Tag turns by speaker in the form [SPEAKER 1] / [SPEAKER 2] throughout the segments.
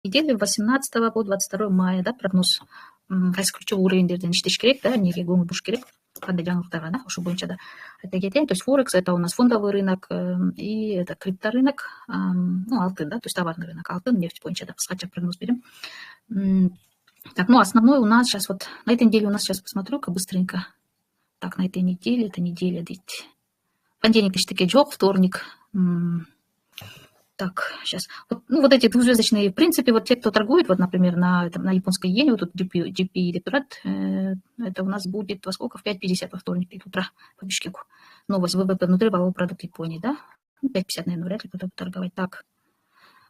[SPEAKER 1] недели 18 по 22 мая, да, прогноз. Кайсы ключевой уровень иштеш керек, да, неге көңүл буруш керек, кандай жаңылыктарга, да, ошол боюнча да айта кетейин. То есть Форекс — это у нас фондовый рынок, и это крипторынок, ну, алтын, да, то есть товарный рынок, алтын, нефть боюнча да, кыскача прогноз берем. Так, ну, основной у нас сейчас вот, на этой неделе у нас, сейчас посмотрю-ка быстренько. Так, на этой неделе, это неделя, дейт. Понедельник эчтеке жок, вторник. Так, сейчас. Вот, ну, вот эти двухзвездочные, в принципе, вот те, кто торгует, вот, например, на японской иене, вот тут GP электорат, это у нас будет во сколько? В 5:50 во вторник утра по Бишкеку. Новость ВВП внутривалового продукта Японии, да? Ну, 5:50, наверное, вряд ли кто-то будет торговать. Так,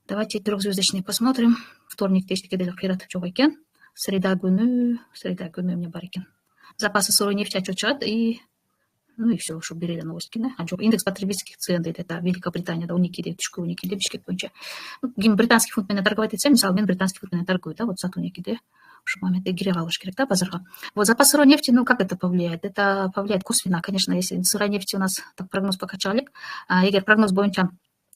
[SPEAKER 1] давайте трехзвездочные посмотрим. Вторник, тештеке делахират чогайкен. Среда күнү мне барекен. Запасы сырой нефти отчет чат, и ну и все, чтобы берели новости, да. Индекс потребительских цен, это Великобритания, да, уники, тишку уники, Бишкек боюнча. Ну, британский фунт менен торговать этсем, мисалы мен британский фунт менен торгую, да, вот сат уники, да. Ушул моментте кире калыш керек, да, базарга. Вот запас сырой нефти, ну как это повлияет? Это повлияет косвенно, конечно, если сырая нефть у нас, так прогноз покачали. Егер прогноз боюнча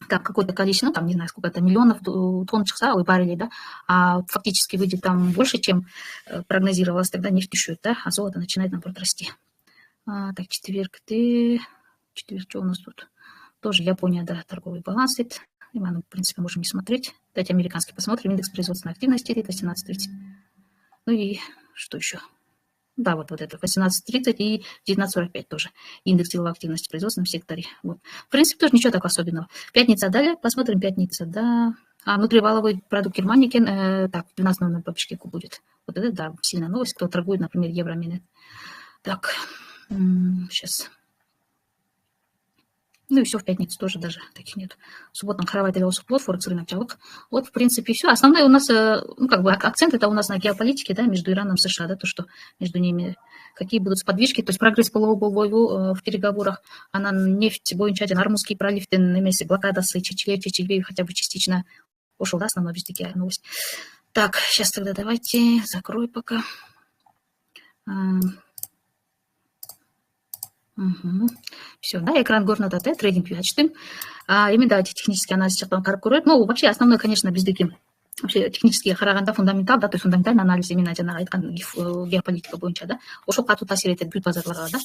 [SPEAKER 1] там какое-то количество, ну, там, не знаю, сколько-то миллионов тонн чыкса, ой, баррелей, да, а фактически выйдет там больше, чем прогнозировалось, тогда нефть дешевеет, да, а золото начинает, наоборот, расти. Так, четверг, что у нас тут? Тоже Япония, да, торговый баланс. И мы, в принципе, можем не смотреть. Давайте американский посмотрим. Индекс производственной активности, это 18:30. Ну и что еще? Да, вот это 18:30 и 19:45 тоже. Индекс деловой активности в производственном секторе. Вот. В принципе, тоже ничего такого особенного. Пятница далее. Посмотрим, пятница, да. Внутриваловой продукт Германии, так, 12:00 по Бишкеку будет. Вот это, да, сильная новость. Кто торгует, например, евро-минет. Так, сейчас. Ну и все, в пятницу тоже даже таких нет. В субботу Харавайт или Осуплот, Форекс рынок Чалык. Вот, в принципе, все. Основной у нас, ну, как бы акцент это у нас на геополитике, да, между Ираном и США, да, то, что между ними, какие будут сподвижки, то есть прогресс полуобойву в переговорах, на нефть боюнча, Армузский пролив, немесе блокадасы, Чечилей хотя бы частично ушел, да, основной без такие новость. Так, сейчас тогда давайте закрой пока. Все, да, экран горнада Т, трейдинг ачтым. Именно давайте технический анализ чактан карап көрөт. Ну, вообще основной, конечно, биздики вообще технически караганда фундаментал, да, то есть фундаментальный анализ именно жанагы айткан геополитика боюнча, да. Ошол катуу таасир этет бүт базарларга, да.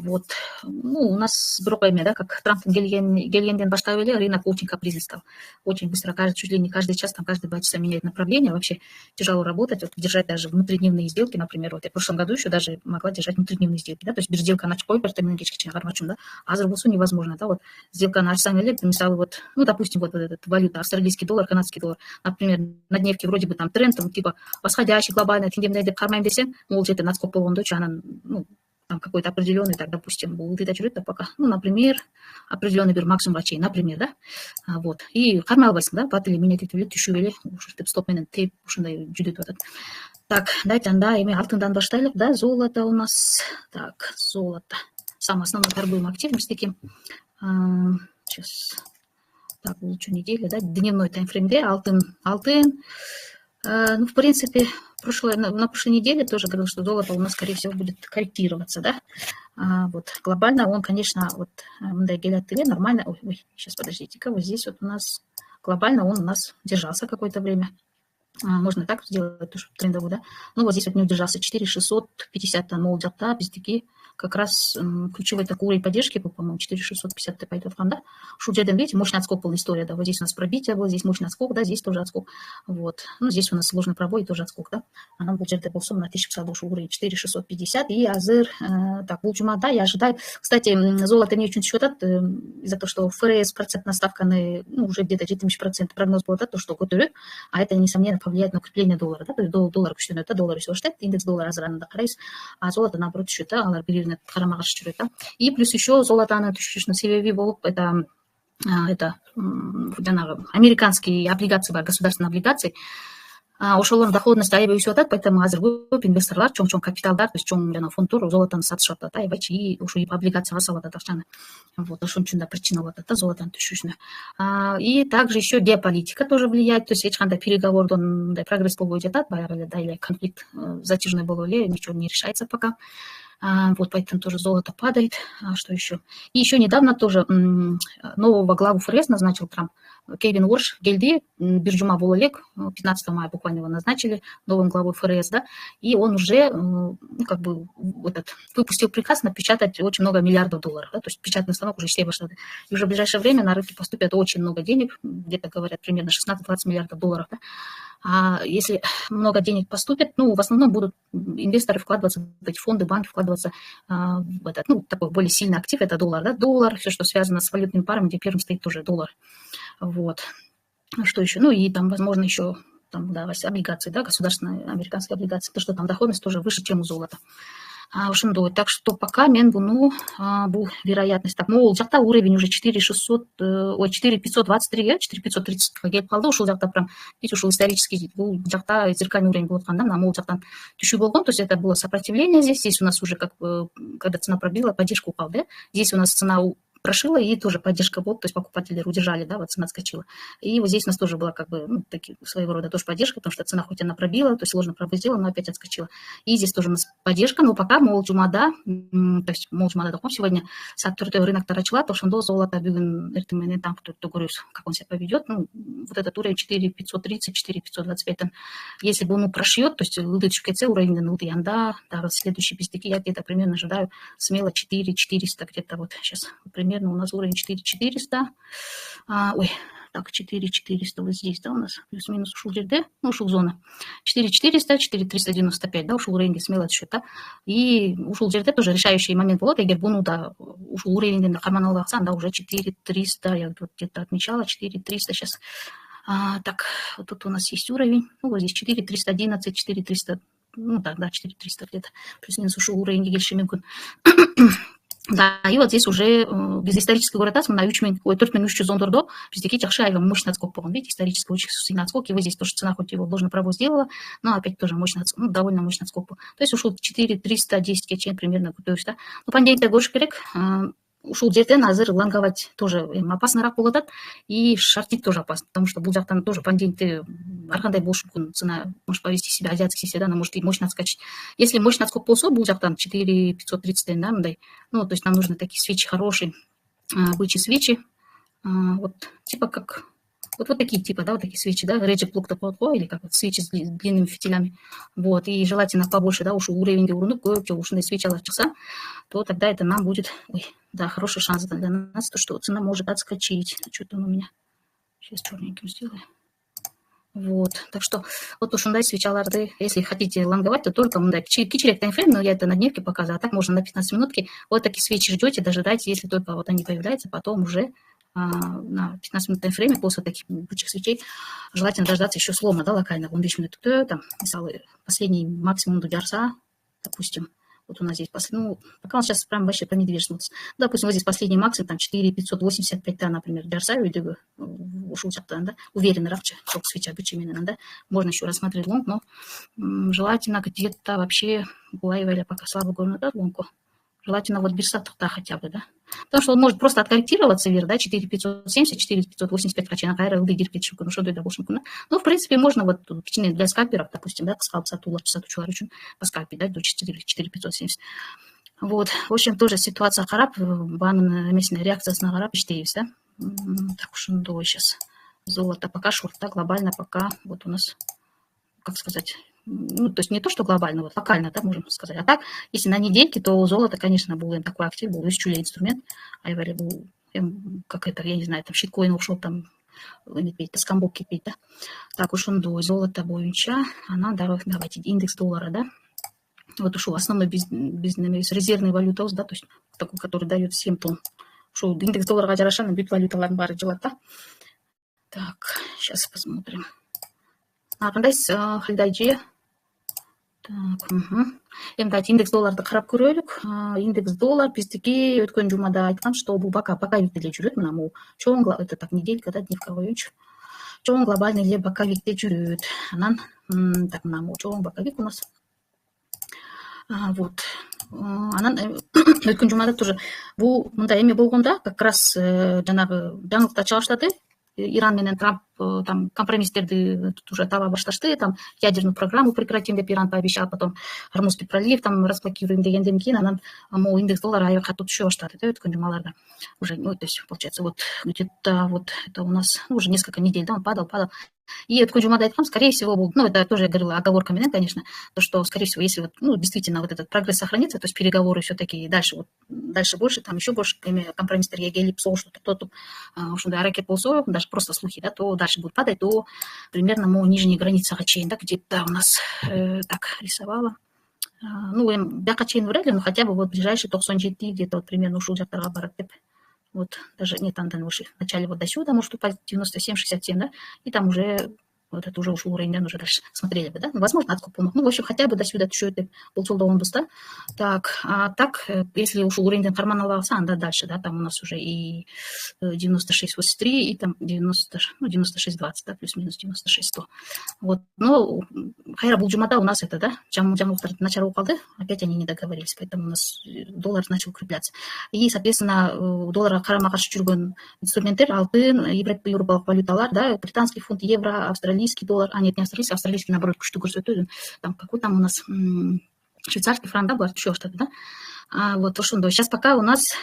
[SPEAKER 1] Вот. Ну, у нас другое время, да, как Трамп келгенден баштап эле рынок очень капризный стал. Очень быстро, чуть ли не каждый час, там, каждые 2 часа меняет направление. Вообще тяжело работать, вот, держать даже внутридневные сделки, например. Вот я в прошлом году еще даже могла держать внутридневные сделки, да, то есть сделка на чпой, да, а за невозможно, да, вот сделка на арсенале, мисалы, вот, ну, допустим, вот этот валюта, австралийский доллар, канадский доллар, например, на дневке вроде бы там тренд, там, типа восходящий, глобальный, тендемный, кармаем десен, мол, это на сколько он дочь, она, ну, там какой-то определенный, так, допустим, вот это пока, ну, например, определенный бир максимум врачей, например, да, вот, и кармалбайсың, да, батили менять это тишүүбели, стоп менен тейп, ушундай жүдөтүп атат. Так, дайте, да, эми алтындан баштайлык, да, золото у нас, так, золото, самый основной торгуемый актив биздики, сейчас, так, лучше неделя, да, дневной таймфреймде, алтын, ну, в принципе, на прошлой неделе тоже говорил, что золото у нас, скорее всего, будет корректироваться, да. Вот глобально он, конечно, вот нормально. Ой, сейчас подождите-ка, вот здесь вот у нас глобально он у нас держался какое-то время. Можно так сделать, тоже трендовую, да. Ну, вот здесь вот не удержался 4650 нол да, без такие как раз ключевой такой уровень поддержки был, по-моему, 4650 пойдет да. Шуджеден, видите, мощный отскок была история, да, вот здесь у нас пробитие было, здесь мощный отскок, да, здесь тоже отскок, вот. Ну, здесь у нас сложный пробой, тоже отскок, да. Нам будет был сумма на 1050 уровень 4650, и азыр, так, лучше, да, я ожидаю. Кстати, золото не очень считат из-за того, что ФРС процентная ставка, ну, уже где-то 70% прогноз был, да, то, что готовят, а это, несомненно, повлияет на укрепление доллара, да, то есть доллар күчтөнөт, да, доллар все штат, индекс доллара азыранында карайбыз, а золото наоборот түшөт, да, алар бири-бирине карама каршы жүрөт, да. И плюс еще золотонун түшүшүнүн себеби болуп это жанагы американские облигации бар, государственные облигации, ошолордун доходности аябай өсүп атат, поэтому азыр көп инвесторлар, чоң капиталдар, то есть чоң жана фонддор золотону сатышып атат, аябайчы, и ушу облигацияга салып атат акчаны. Вот, ошон үчүн да причина болуп атат да золотонун түшүшүнө. И также еще геополитика тоже влияет, то есть эч кандай переговордон мындай прогресс болбой жатат, баягы эле да, или конфликт затяжной болуп эле ничего не решается пока. Вот поэтому тоже золото падает. Что еще? И еще недавно тоже нового главу ФРС назначил Трамп. Кевин Уорш келди, бир жума боло элек, 15 мая буквально его назначили новым главой ФРС, да, и он уже как бы выпустил приказ напечатать очень много миллиардов долларов, да, то есть печатный станок уже иштей баштады. И уже в ближайшее время на рынке поступит очень много денег, где-то говорят примерно 16-20 миллиардов долларов, да. А если много денег поступит, в основном будут инвесторы вкладываться в эти фонды, банки вкладываться в этот, такой более сильный актив, это доллар, да, доллар, все, что связано с валютными парами, где первым стоит тоже доллар. Вот. Что еще? И там, возможно, еще там, да, облигации, да, государственные американские облигации, то, что там доходность тоже выше, чем у золота. Ошондой. Так что пока мен буну бул вероятность так, могул жакта уровень уже 4523, 4530 келип калды. Ушул жакта прям, видите, ушул исторический, бул жакта зеркальный уровень болуп атканда, могул жактан түшүү болгон, то есть это было сопротивление здесь у нас уже как когда цена пробила, поддержку упал, да, здесь у нас цена прошила, и тоже поддержка была, то есть покупатели удержали, да, вот цена отскочила. И вот здесь у нас тоже была как бы, своего рода тоже поддержка, потому что цена хоть она пробила, то есть сложно пробудила, но опять отскочила. И здесь тоже у нас поддержка, но пока мол жумада, то есть мол жумада таком сегодня саттурды рынок тарачила, то что золото бүгін ертеменен там кто-то говорит, как он себя поведет, вот этот уровень 4530, 4525, если бы он прошьет, то есть лыды чукеце уровень янда, да, следующий пиздеки я где-то примерно ожидаю смело 4400 где-то вот сейчас примерно у нас уровень 4400. Так, 4400 вот здесь, да, у нас плюс-минус ушел жерде, ушел зона. 4400, 4395, да, ушел уровень смело от счета. И ушел жерде тоже решающий момент был, егер буну, да, ушел уровень на карман алаксан, да, уже 4300, я вот где-то отмечала, 4300 сейчас. Так, вот тут у нас есть уровень, вот здесь 4311, 4300, да, 4300 где-то, плюс-минус ушел уровень гельшемикун. Да, и вот здесь уже без исторической города на 4300 долларов біздеки жақсы айға мощный отскок болған. Видите, исторически очень сильный отскок. И вот здесь тоже цена хоть его ложный провоз сделала, но опять тоже мощный отскок, довольно мощный отскок был. То есть ушел 4310 кечен примерно. То есть, да. Понедельник көріш керек. Ушул жерден азыр лонговать тоже опасныраак болуп атат, и шортить тоже опасно, потому что бул жактан тоже понедельникте ар кандай болушу мүмкүн, цена может повести себя азиатский седа, она может и мощно отскочить. Если мощный отскок болсо, бул жактан 4530, да, мындай, то есть нам нужны такие свечи хорошие, бычьи свечи, вот типа как вот такие типа, да, вот такие свечи, да, Реджик Плук или как вот свечи с длинными фитилями, вот, и желательно побольше, да, уж уровень урынып көпчө ушундай свечалар чыкса, то тогда это нам будет, да, хороший шанс для нас, то что цена может отскочить. Что-то он у меня сейчас черненьким сделаю. Вот, так что вот ушундай свечаларды, если хотите лонговать, то только кичерек таймфрейм, но я это на дневке показываю, а так можно на 15 минутки. Вот такие свечи ждете, дожидаете, если только вот они появляются, потом уже на 15 минут таймфрейме после таких бычьих свечей желательно дождаться еще слома, да, локально. Он 10 минут, там, последний максимум до дярса, допустим. Вот у нас здесь, пока он сейчас прям вообще по медвежью смотрится. Допустим, вот здесь последний максимум, там 4585, например, дярса, или ушел да, уверенно, равче, только свеча бычьими, да, можно еще рассмотреть лонг, но желательно где-то вообще гуаевая пока слабо горную лонку. Желательно вот без сатта хотя бы, да. Потому что он может просто откорректироваться вверх, да, 4570, 4585 качана кайра выйдет пить шуку, что это больше. Ну, в принципе, можно вот для скальперов, допустим, да, скалп сатула, сатучуар очень по скальпе, да, до 4570. Вот, в общем, тоже ситуация харап, банная местная реакция на харап, иштейбиз, да. Так уж до сейчас. Золото пока шорта, глобально пока вот у нас, как сказать, то есть не то, что глобально, вот локально, да, можем сказать. А так, если на недельке, то золото, конечно, был такой актив, был вещулей инструмент, айвари был, как это, я не знаю, там щиткоин ушел, там, скамбок кипит, да. Так уж он до золота боюнча, она, давайте, индекс доллара, да. Вот ушел основной резервной валюта, да, то есть такой, который дает 7 тонн. Ушел индекс доллара, жарашан, бит валюталарын бары жылат, да. Так, сейчас посмотрим. Қандайсыз Халидайжи? Так, енді индекс долларды қарап көрелік. Индекс доллар біздіке өткен жұмада айтқан, что бұл пока боковикте жүрет. Мына бұл чоң, это так неделька, да, дневка қойыншы. Чоң глобальный ле боковикте жүрет. Анан, так, мына бұл чоң боковик у нас. Вот. Анан өткен жұмада тоже бұл мында эме болгонда как раз жаңағы жаңылықта чыгаштады. Иран менен Трамп там компромисстерди тут уже таба башташты, там ядерную программу прекратим деп Иран пообещал, потом Ормузский пролив там разблокируем дегенден кийин анан могу индекс доллара аябай катуу түшө баштады да өткөн жумаларда. Уже, ну, то есть, получается, вот где-то вот это у нас уже несколько недель, да, он падал. И өткөн жумада айткам, скорее всего, ну, это тоже я говорила оговорка менен, конечно, то, что, скорее всего, если вот, ну, действительно вот этот прогресс сохранится, то есть переговоры все-таки дальше больше, там еще больше компромисстерге келип сол что-то кто-то ушундай аракет болсо, даже просто слухи, да, то дальше будет падать до примерно нижней границы чейин, да, где-то у нас так рисовала. Ну, бияка чейин вряд ли, но хотя бы вот ближайшие 97 где-то вот примерно ушул жактарга барат деп. Вот даже нет андан выше. Вначале вот до сюда может упасть 97-67, да, и там уже вот это уже ушел уровень, уже дальше смотрели бы, да. Ну, возможно, откуп помог. Ну, в общем, хотя бы до сюда еще это полчолда он да. Так, а так, если ушел уровень кармана лавсан, да, дальше, да, там у нас уже и 96-83, и там 96-20, да, плюс-минус 96-100. Вот, но хайра булджумата у нас это, да, начало упады, опять они не договорились, поэтому у нас доллар начал укрепляться. И, соответственно, долларға қарама қарсы жүрген инструменттер алтын, европалық валюталар, да, британский фунт, евро, австралийский доллар, нет, не австралийский, австралийский, наоборот, күшті көрсөтөдү. Там какой там у нас швейцарский франк, да, бар түшө баштады, да. Вот ошондой. Сейчас пока у нас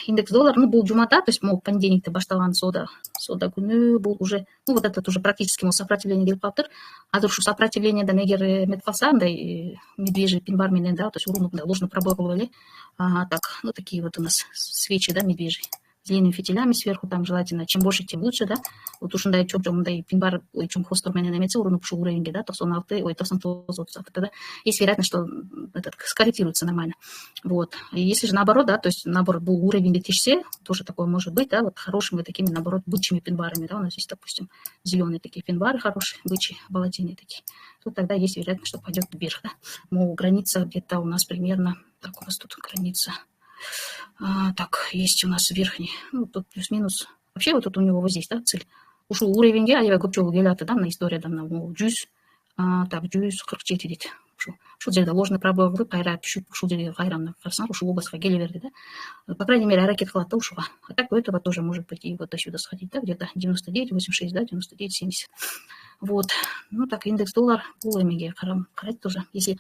[SPEAKER 1] индекс доллар, ну, бул жумада, то есть могу понедельникте башталган сода күнү бул уже, ну, вот этот уже практически сопротивление келип калыптыр. Азыр ушу сопротивлениеден эгер эметип калса, мындай медвежий пин-бар менен, да, то есть урунуп ложный пробой кылып эле. Так, ну, такие вот у нас свечи, да, медвежий. С длинными фитилями сверху, там желательно, чем больше, тем лучше, да. Вот ушундай мындай пин-бар чоң хостор менен эметсе, урунуп ушу уровеньге, да, 99, тогда есть вероятность, что этот скорректируется нормально. Вот. И если же наоборот, да, то есть наоборот был уровень тишься, тоже такое может быть, да, вот хорошими такими, наоборот, бычьими пин-барами, да, у нас есть, допустим, зеленые такие пин-бары хорошие, бычьи, волатильные такие. Тут тогда есть вероятность, что пойдет вверх, да. Но граница где-то у нас примерно, так, у нас тут граница. Так, есть у нас верхний, ну, тут плюс-минус. Вообще вот тут у него вот здесь, да, цель. Ушул уровеньге аябай көп жолу келатты, да, мына историяда мына 100, так, 147 дейт. Ушул жерде ложный пробой кылып, кайра түшүп, ушул жерге кайра карасаңар, ушул областька келе берди, да. По крайней мере, аракет кылат да ушуга. А так у этого тоже может быть и вот до сюда сходить, да, где-то 99,86, да, 99,70. Вот. Ну, так, индекс доллар бул эмеге карайт тоже. Если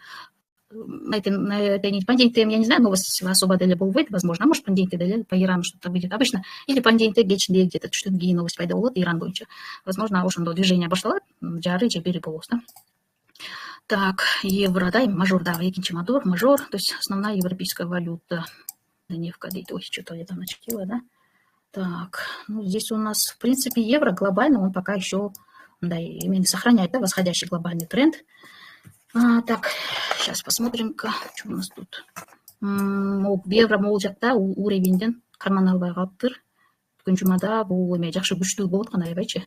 [SPEAKER 1] на этой понедельник, я не знаю, новость особо деле болбойт, возможно, может понедельник деле по Ирану что-то выйдет. Обычно или понедельник кечинде где-то түштөн кийин новость пайда болот Иран боюнча. Возможно, ошондо движение башталат, жары же бери болобуз, да. Так, евро, да, мажор, да, экинчи мажор, то есть основная европейская валюта. Нефть дейт, ой, что-то я там начертила, да. Так, ну, здесь у нас, в принципе, евро глобально, он пока еще, да, именно сохраняет, да, восходящий глобальный тренд. Так, сейчас посмотрим-ка, что у нас тут. Евро могул жакта уровеньден карман албай калыптыр. Бүткүн жумада бул эме жакшы күчтүү болуп аткан аябайчы.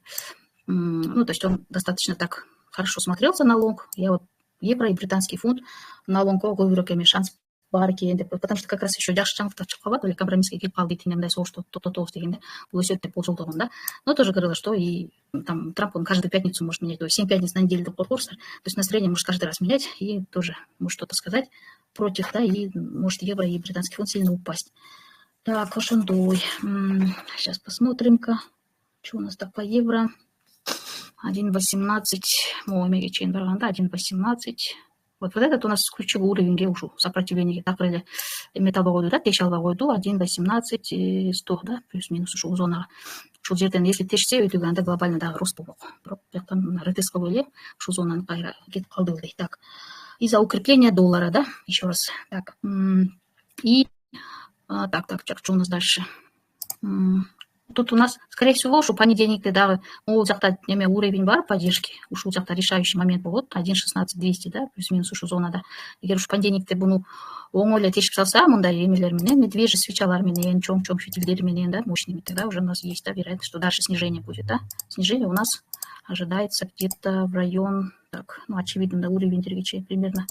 [SPEAKER 1] Ну, то есть он достаточно так хорошо смотрелся на лонг. Я вот евро и британский фунт на лонгко көбүрөөк эме шанс бар экен деп, потому что как раз еще жакшы жаңылыктар чыгып калбады, эле компромисске келип калды дейт, мындай согуш токтотобуз дегенде, бул өсөт деп болжолдогон, да. Но тоже говорила, что и там Трамп он каждую пятницу может менять, то есть 7 пятниц на неделю деп коркорсуңар, то есть настроение может каждый раз менять и тоже может что-то сказать против, да, и может евро и британский фунт сильно упасть. Так, ошондой. Сейчас посмотрим-ка, что у нас так по евро. 1,18, эмеге чейин барганда 1,18. Вот этот у нас ключевой уровень ушу сопротивление так или металлға койду, да, теше албай койду, 1,18, 100, да, плюс-минус ушул зонага. Ушул жерден если тешсе өтөгөн анда глобально дагы рост болмок. Бирок бияктан ретест кылып эле ушул зонаны кайра кетип калды дейт. Так. Из-за укрепления доллара, да, еще раз. Так. И так, что у нас дальше? Тут у нас, скорее всего, ушу понедельникте дагы могул жакта неме уровень бар поддержки, ушул жакта решающий момент болот, 1,16-200, да, плюс-минус ушу зонада. Эгер ушу понедельникте буну оңой эле тешип салса, мындай эмелер менен, медвежий свечалар менен, чоң фитилдер менен, да, мощными, тогда уже у нас есть, да, вероятность, что дальше снижение будет, да. Снижение у нас ожидается где-то в район, так, ну, очевидно, да, уровень дергачей примерно,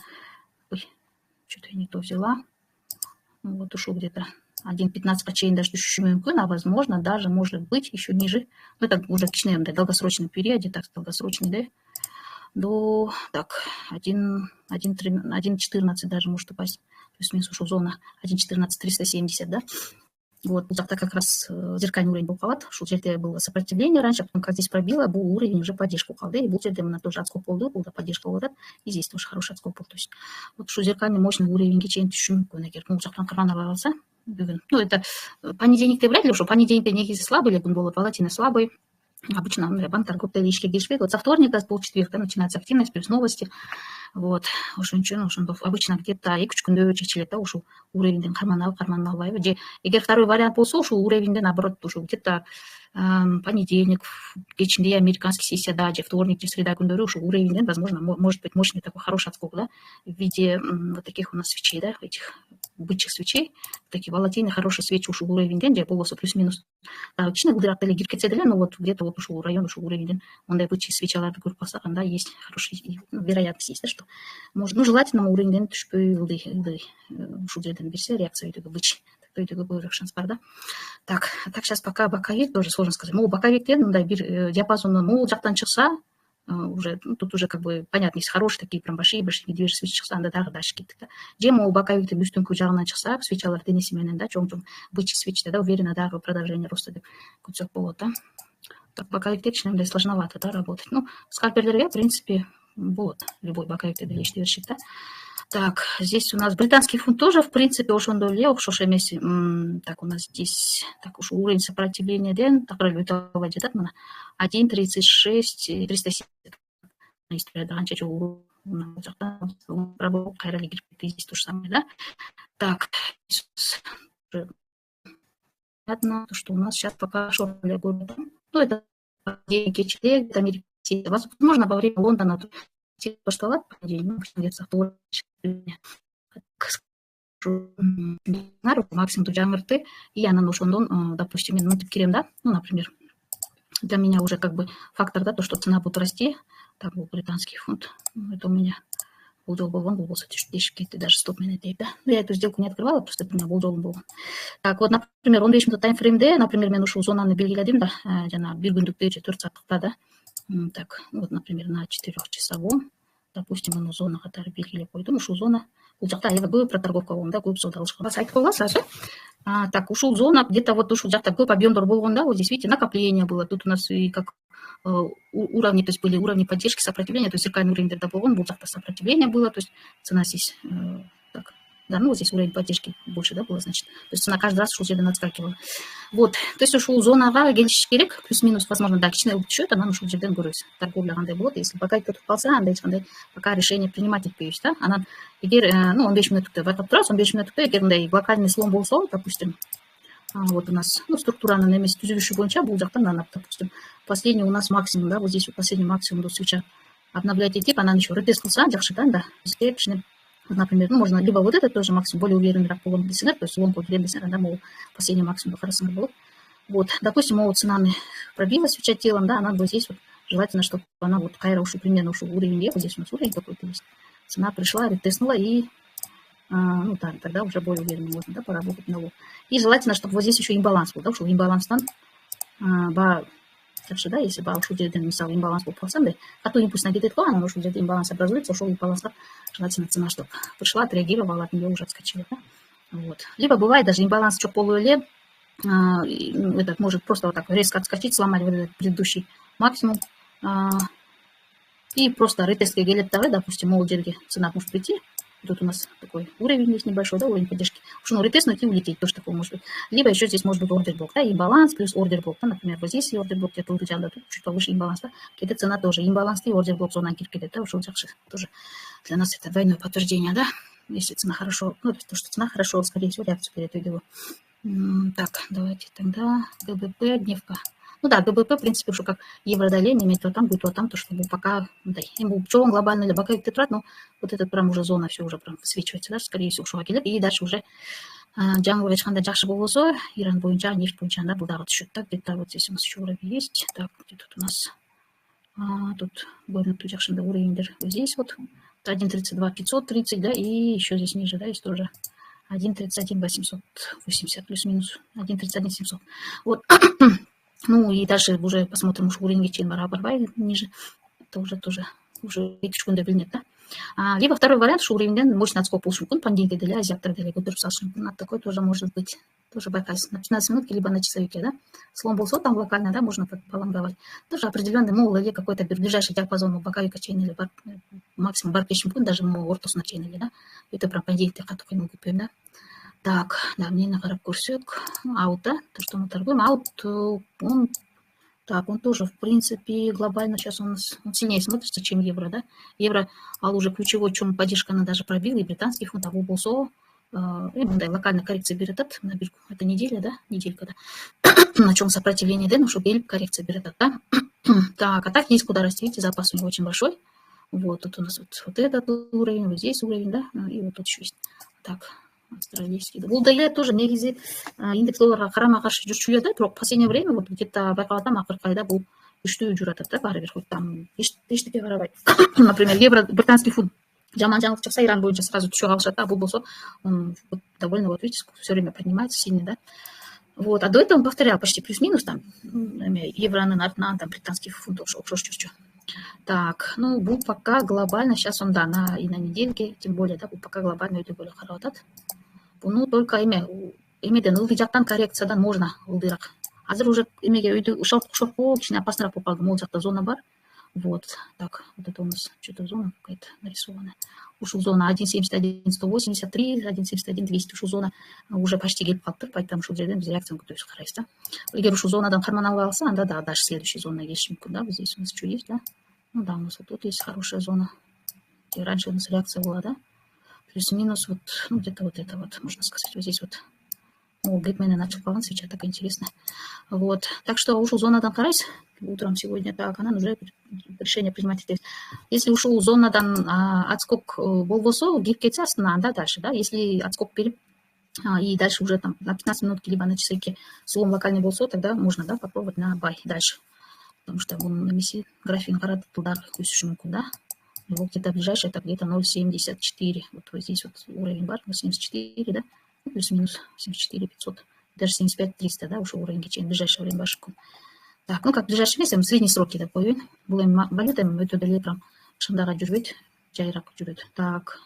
[SPEAKER 1] ой, что-то я не то взяла, ну, вот ушел где-то 1,15 чейин даже düşüşü мүмкін, а возможно даже может быть еще ниже. Ну, это уже кичине долгосрочный периоде, так, долгосрочный, да, до, так, 1,14 даже может упасть, плюс-минус ушел зона 1,14-370, да. Вот, бұл жақта как раз зеркальный уровень болып қалады. Шул жерде было сопротивление раньше, потом как здесь пробило, был уровень уже поддержка қалды. И бұл жерде мына тоже отскок болды, бұл да поддержка болып жатады. И здесь тоже хороший отскок болды. То есть вот шул зеркальный мощный уровеньге чейин түшүшү мүмкүн эгер бұл жақтан қырман ала қалса бүгін. Ну, это понедельникте вряд ли, что понедельникте негізі слабый, либо было палатины слабый. Обычно банктар көптөй ишке киришпейт. Вот со вторника, с полчетверга начинается активность, плюс новости. Вот, ошон үчүн обычно где-то 2-3 күндө чечилет да, ушул уровеньден карман албайбы. Же эгер второй вариант болсо, ушул уровеньден наоборот ушул где-то понедельник кечинде американский сессияда, же вторник, же среда күндөрү ушул уровеньден, возможно, может быть мощный такой хороший отскок, да, в виде вот таких у нас свечей, да, этих бычьих свечей, такие волатильные хорошие свечи ушул уровеньден, же болбосо плюс-минус кичине гулдырак деле кирип кетсе деле, но вот где-то вот ушул район, ушул уровеньден ондай бычьи свечаларды көрүп калсак, анда есть хороший вероятность есть, да, что может, ну, желательно уровеньден түшпөй ылдый ушул жерден берсе реакция өйдөгө бычь өйдөгө көбүрөөк шанс бар да. Так сейчас пока боковик тоже сложно сказать. Могу боковиктен мындай бир диапазондон могул жактан чыкса, уже тут уже как бы понятно, если хорошие такие прям большие медвежьи свечи чыкса, анда дагы дальше кеттик да. Же могул боковиктин үстүнкү жагынан чыкса, свечалар денеси менен да, чоң бычьи свечте да, уверенно дагы продолжение роста деп күтсөк болот да. Так боковикте кичине сложновато да работать. Ну, скальперлерге в принципе болот, любой боковикте деле иштей беришет да. Так, здесь у нас британский фунт тоже, в принципе, ошондой эле окшош эмес. Так, у нас здесь так уж уровень сопротивления ден, так өтө жатат мына 1.36 370. Канча жолу кайра кирип кетти, здесь то же самое, да. Так, понятно, что у нас сейчас пока шорт-ле будет. Ну, это кечиде, это Америка. Возможно, во время Лондона пошталат по день, ну, где-то максимум тут жаңырты, и я наношу, допустим, мен мынтип кирем, да, ну, например, для меня уже как бы фактор, да, то, что цена будет расти, так, был британский фунт, это у меня болжол болгон, бул болсо дешип кетти, даже стоп менен дейт, да. Я эту сделку не открывала, просто это у меня болжолум болгон. Так, вот, например, 15 минут таймфреймде, например, мен ушул зонаны белгиледим да, жана бир күндүктө же 4 сааттыкта да. Так, вот, например, на 4-часовом, допустим, оно зона катары белгилеп койдум. Ушул зона, бул жакта аябай көп проторговка болгон да, көп соода алышкан. Бас айтып койгон сразу. Так, ушул зона, где-то вот ушул жакта көп объемдор болгон да, вот здесь, видите, накопление было. Тут у нас и как уровни, то есть были уровни поддержки, сопротивления, то есть зеркальный уровень тогда болгон, бул жакта сопротивление было, то есть цена здесь, так, да, ну вот здесь уровень поддержки больше, да, было, значит. То есть цена каждый раз ушул жерден отскакивала. Вот, то есть ушул зонага келишиш керек, плюс-минус, возможно, да, кичине түшөт, анан ушул жерден көрөбүз. Торговля кандай болот, если пока кетип калса, анда эч кандай пока решение принимать этпейбиз да. Анан эгер, ну, 15 мүнөттүктө байкап турабыз, 15 мүнөттүктө эгер мындай локальный слом болсо, допустим, вот у нас, ну, структуранын эмеси түзүлүшү боюнча бул жактан, допустим, последний у нас максимум, да, вот здесь вот последний максимум до свеча обновлять этип, анан еще ретест кылса жакшы да, да, бизге кичине, например, ну, можно либо вот этот тоже максимум, более уверенныйраак болгон десеңер, то есть лонго кирем десеңер, анда могу последний максимум карасаңар болот. Вот, допустим, могут ценаны пробила свеча телом, да, она вот здесь вот, желательно, чтобы она вот кайра ушел примерно ушел уровень, вот здесь у нас уровень какой-то есть. Цена пришла, ретестнула и, ну, да, тогда уже более уверенно можно, да, поработать на лоб. И желательно, чтобы вот здесь еще имбаланс был, да, ушел имбаланстан, так что, да, если бы ушел жерден, мисалы, имбаланс был полсам, катуу импульсно кетет кылган, анан ушул жерде имбаланс образуется, ушел имбаланска, желательно цена, чтобы пришла, отреагировала, от нее уже отскочила, да? Вот. Либо бывает даже имбаланс чок болуу эле, этот может просто вот так резко отскочить, сломать вот этот предыдущий максимум, и просто ретестке келет дагы, допустим, могул жерге цена может прийти. Тут у нас такой уровень есть небольшой, да, уровень поддержки. Ушуну ретестнуть и улететь, тоже такое может быть. Либо еще здесь может быть ордерблок, да, имбаланс плюс ордерблок, да, например, вот здесь и ордерблок где-то улетел, да, тут чуть повыше имбаланс, да, где-то цена тоже имбаланс и ордерблок зона кирип кетет, да, ушул жакшы. Тоже для нас это двойное подтверждение, да, если цена хорошо, ну, то, что цена хорошо, скорее всего, реакцию перейдет. Так, давайте тогда ГБП, дневка. Ну да, ГБП, в принципе, уже как евро-доление, имеет то там, будет то там, то что пока, да, ему чего глобально для боковик тетрат, но вот этот прям уже зона все уже прям высвечивается, да, скорее всего, шуга келет, и дальше уже жаңы эчкандай жакшы болбосо, Иран боюнча, нефть боюнча, да, бул дагы түшөт, да, где-то вот здесь у нас еще уровень есть, так, где тут у нас, тут көрүнүктүү жакшындай уровеньдер, здесь вот 1.32 530, да, и еще здесь ниже, да, есть тоже 1.31 880 плюс-минус 1.31 700. Вот. Ну и дальше уже посмотрим, уж уровень чейн барабар ниже. Это уже тоже уже күндө билинет да. Либо второй вариант, что уровень мощный отскок болушу мүмкүн, пандемия деле азиаттар деле көтөрүп салышы мүмкүн. Такой тоже может быть. Тоже байкайсыз на 15 минутки, либо на часовике, да. Слом болсо там локально, да, можно полонговать. Тоже определенный мол или какой-то ближайший диапазон боковика чейн или максимум барып кетиши мүмкүн, даже ортосуна чейин эле, да. Это прям пандемия катуу кыймыл күтпөйм, да. Так, да, эмнени карап көрсөк, аут, да, то, что мы торгуем, аут, он тоже, в принципе, глобально сейчас он сильнее смотрится, чем евро, да. Евро, уже ключевой, чем поддержканы даже пробил, и британский фунт, а болсо, мындай локальный коррекция берет, это неделя, да, неделька, да, на чем сопротивление, да, ну, чтобы коррекция берет, да. Так, а так есть куда расти, видите, запас у него очень большой. Вот, тут у нас вот этот уровень, вот здесь уровень, да, и вот тут еще есть. Так, австралийский. Бул деле тоже негизи индекс долларга карама каршы жүрчү да, бирок последнее время вот где-то байкап атам акыркы айда бул күчтүү жүрүп атат да, баары бир хоть там эчтеке карабай. Например, евро, британский фунт жаман жаңылык чыкса Иран боюнча сразу түшө калышат, а бул болсо он довольно, вот видите, все время поднимается сильно, да. Вот, а до этого он повторял почти плюс-минус там евронун артынан там британский фунт окшош жүрчү. Так, ну, бул пока глобально, сейчас он, да, и на недельке, тем более, да, бул пока глобально өтө более карап атат. Буну только эмеден ылдый жактан коррекциядан можно ылдыйраак. Азыр уже эмеге өйдө ушорпоо кичине опасныраак болуп калды, могул жакта зона бар. Вот, так, вот это у нас что-то зона какая-то нарисована. Ушул зона 1.71, 183, 1.71, 200, ушул зона уже почти келип калыптыр, поэтому ушул жерден биз реакцияны күтөбүз, карайбыз, да. Эгер ушул зонадан карман албай калса, анда да, дальше следующая зона келиши мүмкүн, да. Здесь у нас что есть, да? Ну да, у нас вот тут есть хорошая зона, где раньше у нас реакция была, да. Плюс-минус вот, ну, где-то вот это вот, можно сказать, вот здесь вот. Гейпмены начал калган свеча, так интересно. Вот, так что ушул зонадан карайбыз утром сегодня, так, анан уже решение принимать этебиз. Если ушул зонадан отскок болбосо, кирип кетсе астынан, да, дальше, да, если отскок берип и дальше уже там на 15 минутки, либо на часовике слом локальный болсо, тогда можно, да, попробовать на бай дальше. Потому что он на миссии график карат тылдары өсүшү мүмкүн, да. Его где-то ближайшее, это где-то 0.74. Вот здесь вот уровень бар, 0.74, да, плюс-минус 74 500, даже 75 300, да, уже уровень кечен, ближайшее время бар. Так, ну как ближайшее место, средние сроки деп коеюн. Бул эми валюта өтө деле прям шындага жүрбөйт, жайыраак жүрөт. Так,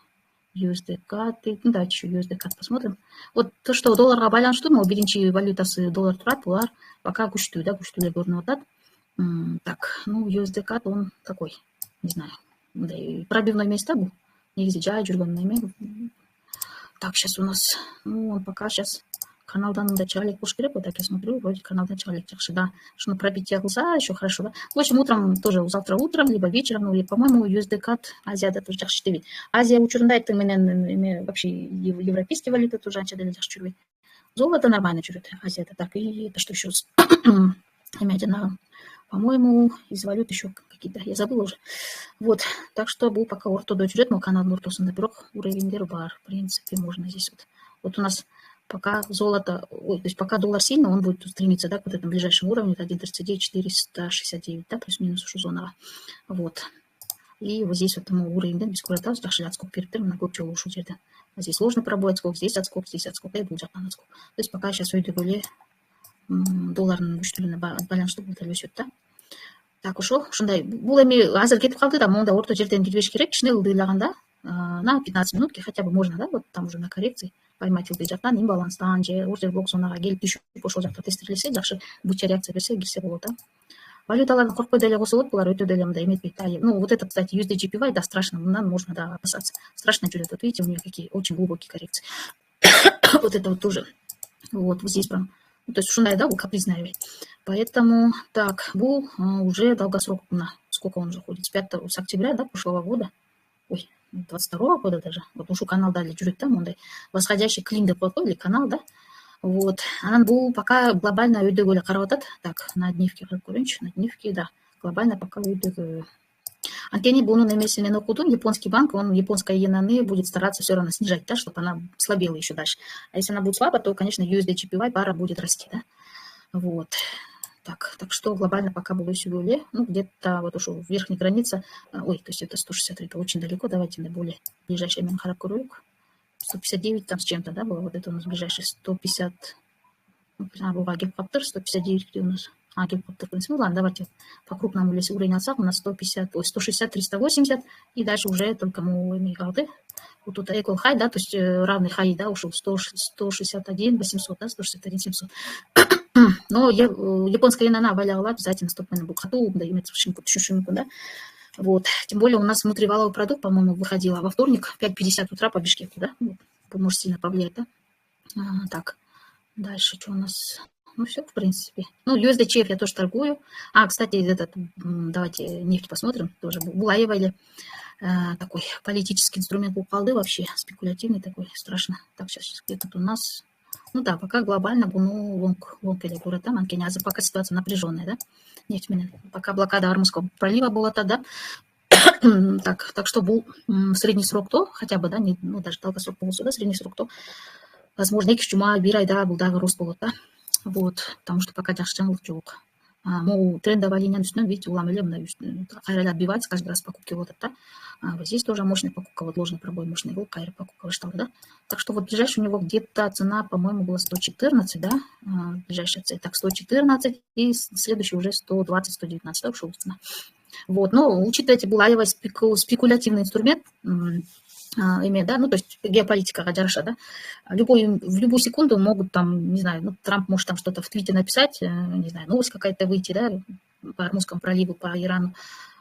[SPEAKER 1] USD-CAD, ну давайте еще USD-CAD посмотрим. Вот то, что долларга байланыштуу, могу биринчи валютасы доллар турат, булар пока күчтүү, да, күчтүү эле көрүнүп атат. Так, ну USD-CAD он такой, не знаю, пробивной место был, негизи жай жүргөн эме. Так, сейчас у нас, ну, он пока сейчас каналдан мындай чыга элек болуш керек, вот так я смотрю, вроде каналдан чыга элек жакшы, да. Шуну пробитие кылса еще хорошо, да. В общем, утром тоже, завтра утром, либо вечером, ну, или, по-моему, USD-CAD Азияда тоже жакшы иштебейт. Азия учурунда айттым менен вообще европейский валюта тоже анча деле жакшы жүрбөйт. Золото нормально жүрөт Азияда. Так, и это что еще? По-моему, из валют еще какие-то, я забыла уже. Вот, так что бул пока ортодо жүрөт, но каналдын ортосунда, бирок уровеньдер бар, в принципе, можно здесь вот. Вот у нас пока золото, то есть пока доллар сильно, он будет стремиться, да, к вот этому ближайшему уровню, это 1.39 469, да, плюс-минус ушу зонага. Вот. И вот здесь вот уровень, да, без курата, жакшы отскок бериптир, мына көп жолу ушул жерде. Здесь сложный пробой отскок, здесь отскок, и бул жактан отскок. То есть пока сейчас өйдө эле доллардын күчтүүлүгүнө байланыштуу бул деле өсөт, да. Так, ушундай, бул эми азыр кетип калды да, моундай орто жерден кирбеш керек, кичине ылдыйлаганда на 15 минутки хотя бы можно, да, вот там уже на коррекции поймать ылдый жактан, имбаланстан же ордер блок зонага келип түшүп ошол жакта тестирлесе, жакшы быча реакция берсе, кирсе болот, да. Валюталарды коркпой деле койсо болот, булар өтө деле мындай эметпейт. Ну, вот это, кстати, USD-JPY, да, страшно, мындан можно, да, опасаться. Страшно жүрөт, вот видите, у нее какие очень глубокие коррекции. Вот это вот тоже, вот здесь прям. То есть ушундай, да, бул капризная. Поэтому, так, бул уже долгосрок, сколько он уже ходит, с октября, да, прошлого года, ой, 22-го года даже, вот ушу каналда эле жүрөт, да, мондай восходящий клин деп коет го, или канал, да, вот, анан бул пока глобально өйдөгө эле карап атат. Так, на дневке карап көрөйүнчү, на дневке, да, глобально пока өйдөгө. Анткени бунун эмесин мен окудум, японский банк, он японская иенаны будет стараться все равно снижать, да, чтобы она слабела еще дальше. А если она будет слаба, то, конечно, USD-JPY пара будет расти, да. Вот. Так что глобально пока было все более, ну, где-то вот ушел верхняя граница, ой, то есть это 163, это очень далеко, давайте на более ближайшее мен харап көрөйүк. 159 там с чем-то, да, было, вот это у нас ближайший 150, буга келип калыптыр, 159 где у нас в принципе, ну ладно, давайте по крупному, если уровень алсак, у нас 150, ой, 160, 380, и дальше уже только мы мигалды. Вот тут equal high, да, то есть равный high, да, ушел 161 800, да, 161 700. Но японская иена валяла обязательно стопная букату, да, имеется в да. Вот. Тем более у нас внутриваловый продукт, по-моему, выходил во вторник, 5:50 утра по Бишкеку, да, вот, может сильно повлиять, да. Так, дальше что у нас? Ну, все, в принципе. Ну, USDCF я тоже торгую. Кстати, давайте нефть посмотрим. Тоже Булаева или такой политический инструмент упалды вообще, спекулятивный такой, страшно. Так, сейчас где-то у нас... Ну да, пока глобально, ну, лонг или город там, Анкеня, пока ситуация напряженная, да, нефть, пока блокада Ормузского пролива была тогда, так что был средний срок то, хотя бы, да, не, ну, даже долгосрок полусуда, средний срок то, возможно, екі жұма бір айда бұл дағы рост болады, да, вот, потому что пока жақшылық жоқ. Мол, трендовая линия үстінен, видите, уламелем, қайрайда отбивается, каждый раз покупки вот это. Вот здесь тоже мощная покупка, вот ложный пробой, мощный гол, кайра покупка выштала, да. Так что вот ближайший у него где-то цена, по-моему, была 114, да, ближайшая цель, так, 114, и следующий уже 120, 119, да, ушел цена. Вот, но учитывайте, Булаева спекулятивный инструмент, имеет, да, ну, то есть геополитика Гаджарша, да, в любую секунду могут там, не знаю, ну, Трамп может там что-то в твите написать, не знаю, новость какая-то выйти, да, по Ормузскому проливу, по Ирану,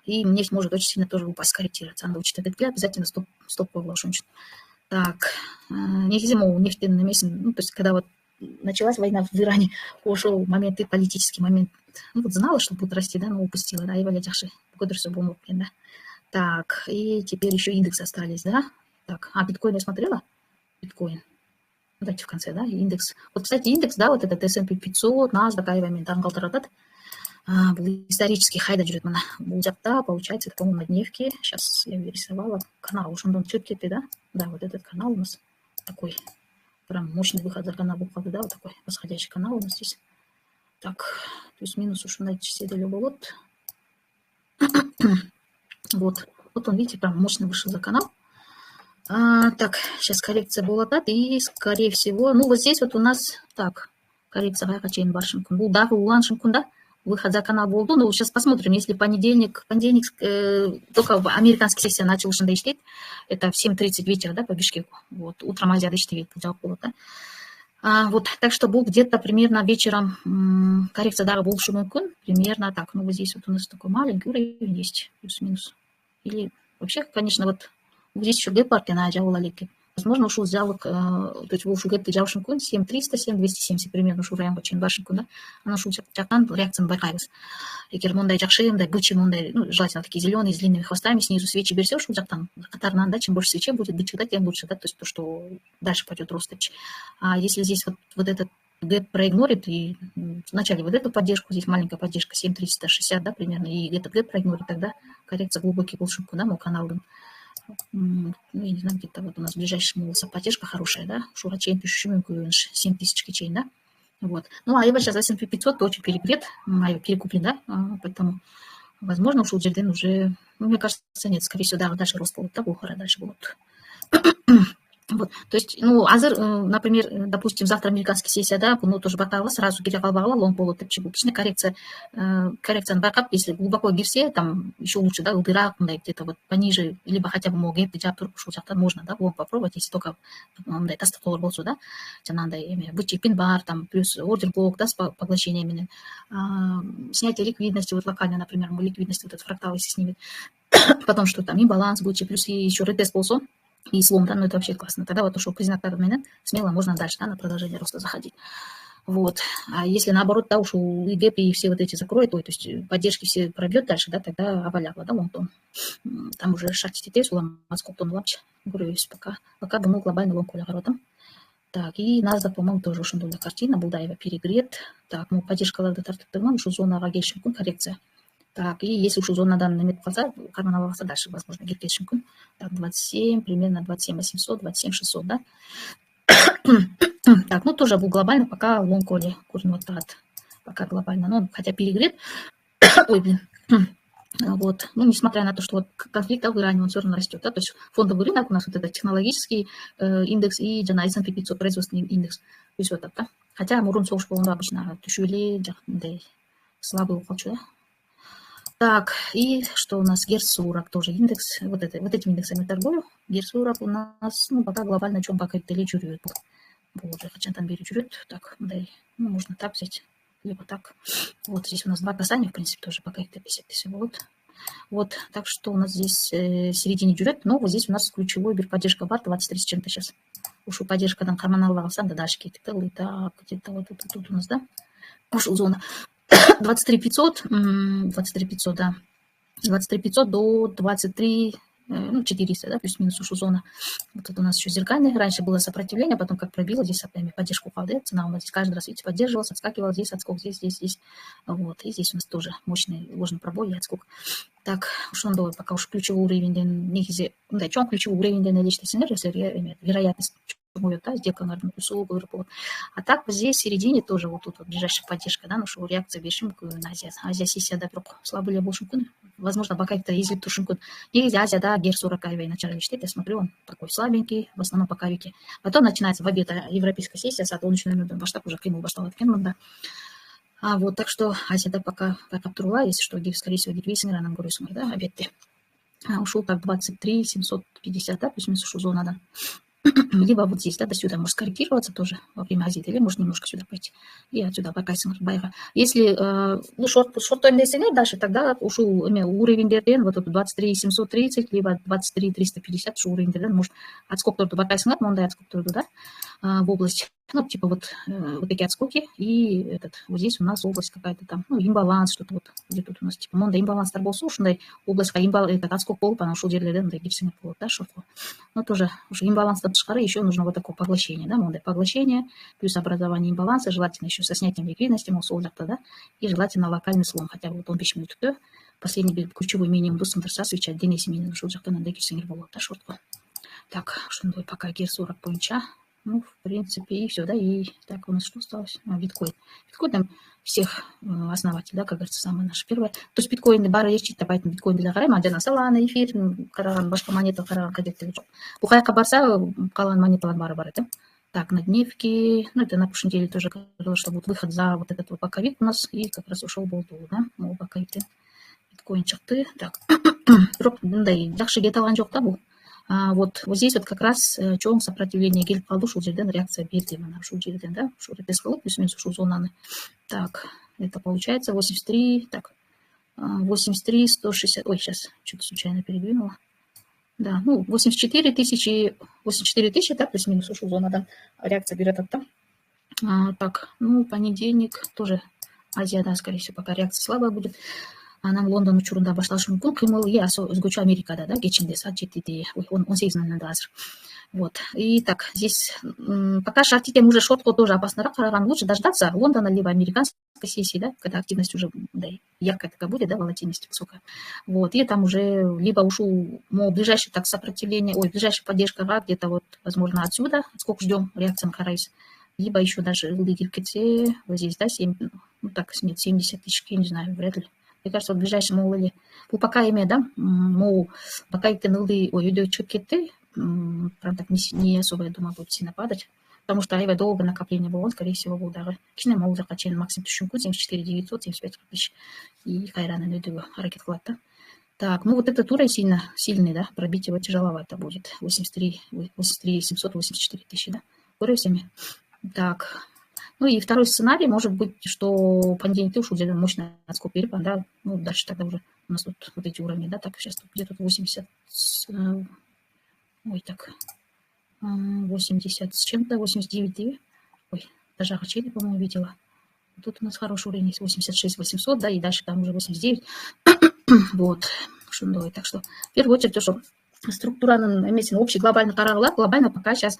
[SPEAKER 1] и нефть может очень сильно тоже упасть, скорректироваться. Надо учитывать этот взгляд, обязательно стоп повлашунчит. Так, нельзя, мол, нефтяный месяц, ну, то есть когда вот началась война в Иране, ушел момент и политический момент, ну, вот знала, что будет расти, да, но упустила, да, и валя дяши, куда все было, да. Так, и теперь еще индексы остались, да. Так, биткоин я смотрела? Биткоин. Давайте в конце, да, индекс. Вот, кстати, индекс, да, вот этот S&P 500, NASDAQ, айвами, там галтаратат. Был исторический хайда жүрет мына. Бұл жақта, получается, это, по-моему, на дневке. Сейчас я рисовала канал. Уж он четкий, да? Да, вот этот канал у нас такой. Прям мощный выход за канал буквы, да, вот такой восходящий канал у нас здесь. Так, плюс-минус уж на все вот. Вот он, видите, прям мощно вышел за канал. Так, сейчас коррекция была, и, скорее всего, ну, вот здесь вот у нас, так, коррекция Гайкачейн Баршинкун, Булдаху Уланшинкун, да, выход за канал Болду. Ну, сейчас посмотрим, если понедельник, только американская сессия начала шандайштейт, это в 7:30 вечера, да, по Бишкеку, вот, утром Азия дойштейт, да. Вот, так что был где-то примерно вечером коррекция дара был шумыкун, примерно так, ну, вот здесь вот у нас такой маленький уровень есть, плюс-минус. Или вообще, конечно, вот здесь еще гэп-партия на Аджаула Лики. Возможно, ушел взял, то есть ушел гэп взял шинкун, 7300, 7270 примерно ушел район очень башинкун, да. Она ушел чакан, реакция байкайбас. И кермондай джакшим, дай бычи мондай, ну, желательно такие зеленые, с длинными хвостами, снизу свечи берешь, ушел джактан. Катарнан, да, чем больше свечей будет быть читать, тем лучше, да, то есть то, что дальше пойдет рост. А если здесь вот этот гэп проигнорит, и вначале вот эту поддержку, здесь маленькая поддержка, 7360, да, примерно, и этот гэп проигнорит, тогда коррекция глубокий полшинку, да, мол, канал. Ну, я не знаю, где-то вот у нас ближайший молодца поддержка хорошая, да, шурачейн пишущий 7000 кичейн, да, вот. Ну, а я сейчас S&P 500 очень перегрет, перекуплен, да, поэтому, возможно, ушел Джерден уже, ну, мне кажется, нет, скорее всего, да, дальше рост будет, да, Бухара дальше будут. Вот, то есть, ну, азыр, например, допустим, завтра американская сессия, да, ну, тоже бакала, сразу кирякалбала, лонг полу, типичная коррекция бакап, если глубоко гирсе, там еще лучше, да, убирак, где-то вот пониже, либо хотя бы мог гэп, джаб, турку, можно, да, лонг попробовать, если только, таста доллар болсу, да, жанандай, бычи пин-бар, там, плюс ордер-блок, да, с поглощениями, снятие ликвидности, вот локально, например, ликвидность, вот этот фрактал, если снимет, потом что там, и баланс, бычи, плюс и еще ретест болсу, и слом, да, ну это вообще классно. Тогда вот ушел признак обмена, смело можно дальше, да, на продолжение роста заходить. Вот. А если наоборот, да, ушел и гэп, и все вот эти закроет, то есть поддержки все пробьет дальше, да, тогда авалява, да, вон там уже шахтите тесу, сколько он лапча, говорю, пока бы мы глобально лом коля городом. Так, и NASDAQ, по-моему, тоже очень долгая картина, Булдаева перегрет. Так, ну, поддержка лада тартыктырман, ушу зона вагельшин кун, коррекция. Так, и если уж зона на данный момент глаза, кармановался дальше, возможно, гиркейшин кун. Так, 27, примерно 27 800, 27 600, да. Так, ну, тоже был глобально, пока в лонг-коле курнотат, пока глобально, но хотя перегрет. Ой, блин. Вот, ну, несмотря на то, что вот конфликт в Иране, он все равно растет, да, то есть фондовый рынок у нас вот этот технологический индекс и S&P 500 производственный индекс, то есть вот так, да. Хотя мурун соғыш болғанда обычно тушули, слабый уколчу, да? Так, и что у нас? Герц-40 тоже индекс. Вот этими индексами торгую. Герц-40 у нас, ну, пока глобально чем пока это жүрет. Боже, қашандан бері жүрет. Так, мындай, ну, можно так взять, либо так. Вот здесь у нас два касания, в принципе, тоже пока это 50 вот. Вот, так что у нас здесь середине жүрет, но вот здесь у нас ключевой бир поддержка бар, 23 с чем-то сейчас. Ушу поддержкадан карман алып алсам да дальше кетик да, так, где-то вот тут у нас, да, ушул зона 23 500, 23 500, да, 23 500 до 23, ну, 400, да, плюс-минус ушу зона. Вот тут у нас еще зеркальный. Раньше было сопротивление, потом как пробило, здесь опять поддержку падает. Цена у нас здесь каждый раз, видите, поддерживалась, отскакивала, здесь отскок, здесь. Вот, и здесь у нас тоже мощный ложный пробой и отскок. Так, ошондой пока уж ключевой уровень, негизи, мындай чоң ключевой уровень элестетсеңер, вероятность да, сделкалардын плюсу көбүрөөк болот. А так вот здесь в середине тоже вот тут вот ближайшая поддержка, да, ушул реакция бериши мүмкүн. Азия сессияда бирок слабый эле болушу мүмкүн. Возможно, пока это изилип турушу мүмкүн. Негизи Азияда Гер-40 аябай начар иштейт, я смотрю, он такой слабенький, в основном пока вики. Потом начинается в обед европейская сессия, саат 13:00 баштап уже кыймыл башталат экен мында. А вот, так что Азияда пока турула, если что, скорее всего, гипвейсингер анан көрөсүңөр, да, обедте. Ушул так 23 750, да, плюс-минус ушу зонадан. Либо вот здесь, да, до сюда может скорректироваться тоже во время азида, или может немножко сюда пойти. И отсюда байкайсыңар байга. Если ну, шорт-тайм десеңер дальше, тогда ушул уровеньдерден вот 23 730, либо 23 350 ушу уровеньдерден может отскокторду байкайсыңар, мондай отскокторду, да, в область. Ну, типа вот такие отскоки, и вот здесь у нас область какая-то там, ну, имбаланс, что-то вот, где тут у нас, типа, монда имбаланстар болсо, ушундай областка отскок болуп, анан ушул жерлерден мындай кирсеңер болот, да, шортко. Но тоже уже имбаланстан тышкары еще нужно вот такое поглощение, да, мондай поглощение, плюс образование имбаланса, желательно еще со снятием ликвидности, мол, сол жакта, да, и желательно локальный слом, хотя бы вот 15 минуттукта, последний ключевой минимум дусымдырса, свечать денеси менен ушул жактан андай кирсеңер болот, да, шортко. Так, ошондой пока Гер-40 боюнча. Ну, в принципе, и все, да, и так у нас что осталось? Биткоин. Биткоин там всех основатель, да, как говорится, самое наше первое. То есть биткоин бары ешчит, поэтому биткоин для гарема, жана салана, эфир, караган, башка монета, караган, кадеттер. Бу каяка барса, калган монеталар бары бар, да. Так, на дневке, ну, это на прошлой неделе тоже говорилось, что будет выход за вот этот вот боковик у нас, и как раз ушел болду, да, мол, боковик, биткоин чыкты. Так, бирок мындай жакшы кете алган жок да бул. Вот здесь вот как раз чоң сопротивление келип калды, ушул жерден реакция берди, мына ушул жерден, да, ушул ретес кылып, плюс-минус ушул зонаны. Так, это получается 83, так, 83 160, ой, сейчас что-то случайно передвинула. Да, ну, 84 тысячи, да, плюс-минус ушул зонадан реакция берет там. Так, ну, понедельник тоже Азия, да, скорее всего, пока реакция слабая будет. Анан Лондон учурунда башталышы мүмкүн, кыймыл, өзгөчө Америкада, да, кечинде саат 7-де, 18:00 азыр. Вот, и так, здесь пока шортить уже шортко тоже опаснорақ караган, лучше дождаться Лондона, либо американской сессии, да, когда активность уже, да, яркая такая будет, да, волатильность высокая. Вот, и там уже либо ушу, мол, ближайший так сопротивление, ой, ближайшая поддержка где-то вот, возможно, отсюда, сколько ждем реакции на Харайс, либо еще даже лидер КЦ, вот здесь, да, 7, ну так, нет, 70 тысяч, я не знаю, вряд ли. Мне кажется, в ближайшем молы, пока имеет, да, мол, пока это нули, ой, идет чуть-чуть, прям так не особо, я думаю, будет сильно падать, потому что аябай долго накопление было, скорее всего, был даже кичине мол закачен максимум түшүнкү 74 900, 75 тысяч, и хайранын өдөгө аракет кылат, да. Так, ну вот этот уровень сильный, да, пробить его тяжеловато будет, 83 784 тысячи, да, уровень. Так. Ну и второй сценарий может быть, что понедельник ушел где-то мощный отскок перепад, да, ну дальше тогда уже у нас тут вот эти уровни, да, так сейчас тут где-то 80, ой, так, 80 с чем-то, 89, ой, даже Ахачели, по-моему, видела. Тут у нас хороший уровень есть, 86 800, да, и дальше там уже 89, вот, шундой. Так что в первую очередь то, что структура, общий глобально карагыла, глобально пока сейчас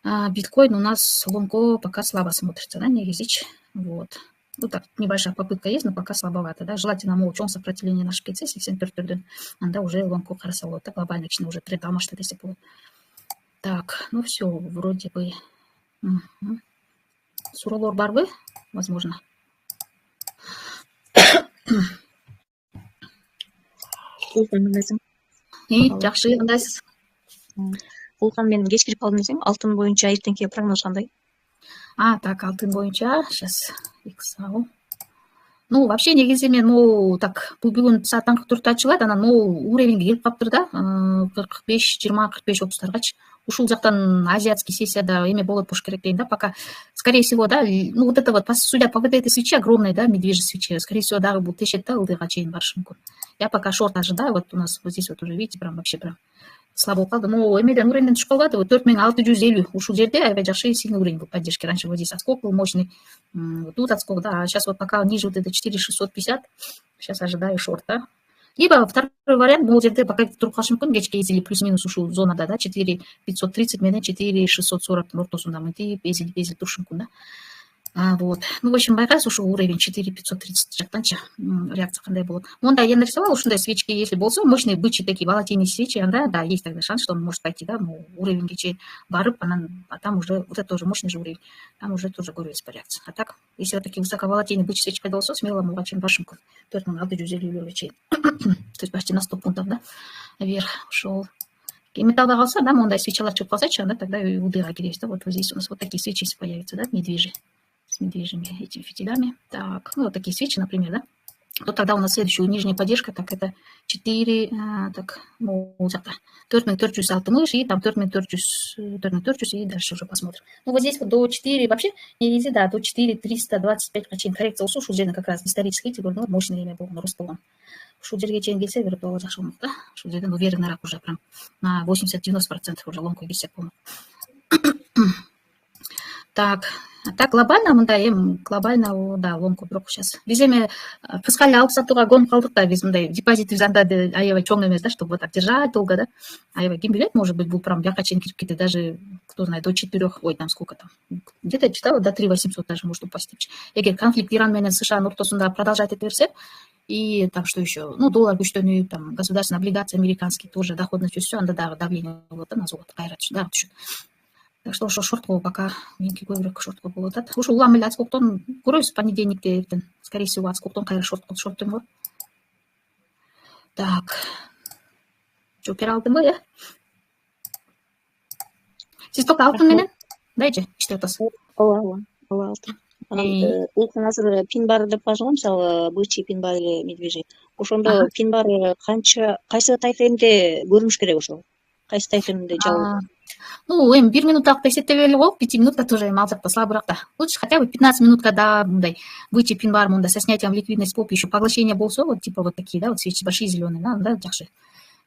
[SPEAKER 1] биткоин у нас лонго пока слабо смотрится, да, негизич. Вот. Ну так, небольшая попытка есть, но пока слабовато, да. Желательно, мол, чоң сопротивление наш КЦ 84-ден, анда уже лонго караса болот, да, глобально кичине уже тренд алмашты десек болот. Так, ну все, вроде бы. Суроолор барбы, возможно. Жакшы, кандайсыз?
[SPEAKER 2] Улкан, мен кечирип калдым десең, алтын боюнча эртеңки прогноз кандай?
[SPEAKER 1] Так, алтын боюнча, сейчас икс ал. Ну, вообще негизи мен могу так бүгүн саат таңкы 4-тө ачылат, анан могу уровеньге келип калыптыр да, 45-20-45-30 ушул жактан азиатский сессияда эме болот болуш керек дейм да, пока, скорее всего, да, ну, вот это вот, судя по вот этой свече огромной, да, медвежьей свече, скорее всего, дагы бул тешет да, ылдыйга чейин барышы мүмкүн. Я пока шорт ожидаю, вот у нас вот здесь вот уже, видите, прям вообще прям слабо болуп калды. Но эмеден уровеньден түшүп калбады, 4650 ушул жерде аябай жакшы сильный уровень был поддержки. Раньше вот здесь отскок был мощный, тут отскок, да, а сейчас вот пока ниже вот это 4650, сейчас ожидаю шорта. Либо второй вариант, бул жерде пока туруп калышы мүмкүн, кечке эзили плюс-минус ушул зонада, да, 4530 менен 4640 ортосунда мынтип эзилип турушу мүмкүн да. Вот. Ну, в общем, байкайсыз ушул уровень 4530 жактанчы реакция кандай болот. Мондай нерсе бар, ушундай свечки, если болсо, мощные бычьи такие волатильные свечи, анда, да, есть тогда шанс, что он может пойти, да, уровеньге чейин барып, а там уже, вот это тоже мощный же уровень, там уже тоже көрөбүз по реакции. А так, если вот такие высоковолатильные бычьи свечи пайда болсо, смело мага чейин барышы мүмкүн. 4650 чейин. То есть почти на 100 пунктов, да, вверх ушел. Металлда калса, да, мондай свечалар чыгып калсачы, анда тогда удыга киребиз, да, вот здесь у нас вот такие свечи появятся, да, медвежьи. С медвежьими этими фитилями. Так, ну вот такие свечи, например, да. То тогда у нас следующая нижняя поддержка, так это 4, так, ну, 4460 и там 4400 и дальше уже посмотрим. Ну вот здесь вот до 4, вообще, не везде, да, до 4325 качейин коррекция болсо, ушул жерден как раз исторический типа, ну, мощный эме болгон, рост болгон. Ушул жерге чейин келсе, берип дагы жакшы болмок да. Ушул жерден уверенныйраак уже прям на 80-90% уже лонгко кирсек болмок. Так, а так глобально мындай глобально, да, лонгко бирок сейчас биз эми фискаль алып сатууга конуп калдык да, биз мындай депозитибиз анда аябай чоң эмес да, чтобы вот так держать долго, да. Аябай ким билет, может быть, бул прям бияка чейин кирип кетет, даже кто знает, до 4, ой, там сколько там, где-то читала, до 3800 даже может упасть. Эгер конфликт Иран менен СШнын ортосунда продолжать эте берсе, и там что еще, ну, доллар күчтөнүп, там государственные облигации американские тоже доходность өссө, анда дагы давление болот да на золото, кайра дагы түшөт. Так что ошо шортко пока меники көбүрөөк шортко болуп атат. Ушул улам эле отскоктон көрөбүз понедельникте эртең. Скорее всего, отскоктон кайра шорттойм го. Так. Жокер алдымбы, э? Сиз тока алтын менен? Дайчы, иштеп атасыз.
[SPEAKER 2] Ооба, алтын. Анан улкун азыр пин бар деп бажы го, мисалы, бычий пин бар или медвежий. Ошондо пин бар канча, кайсы тайфреймде көрүнүш керек ошол? Кайсы тайфреймде жабылат?
[SPEAKER 1] Ну, эми 1 минуттак эсептебели болуп, 5 минутка тоже эми ал жакта слабыраак да. Лучше хотя бы 15 минутка, да, мындай бычий пин бар, мындай со снятием ликвидности болуп, еще поглощение болсо, вот типа вот такие, да, вот свечи большие зеленые, да, жакшы.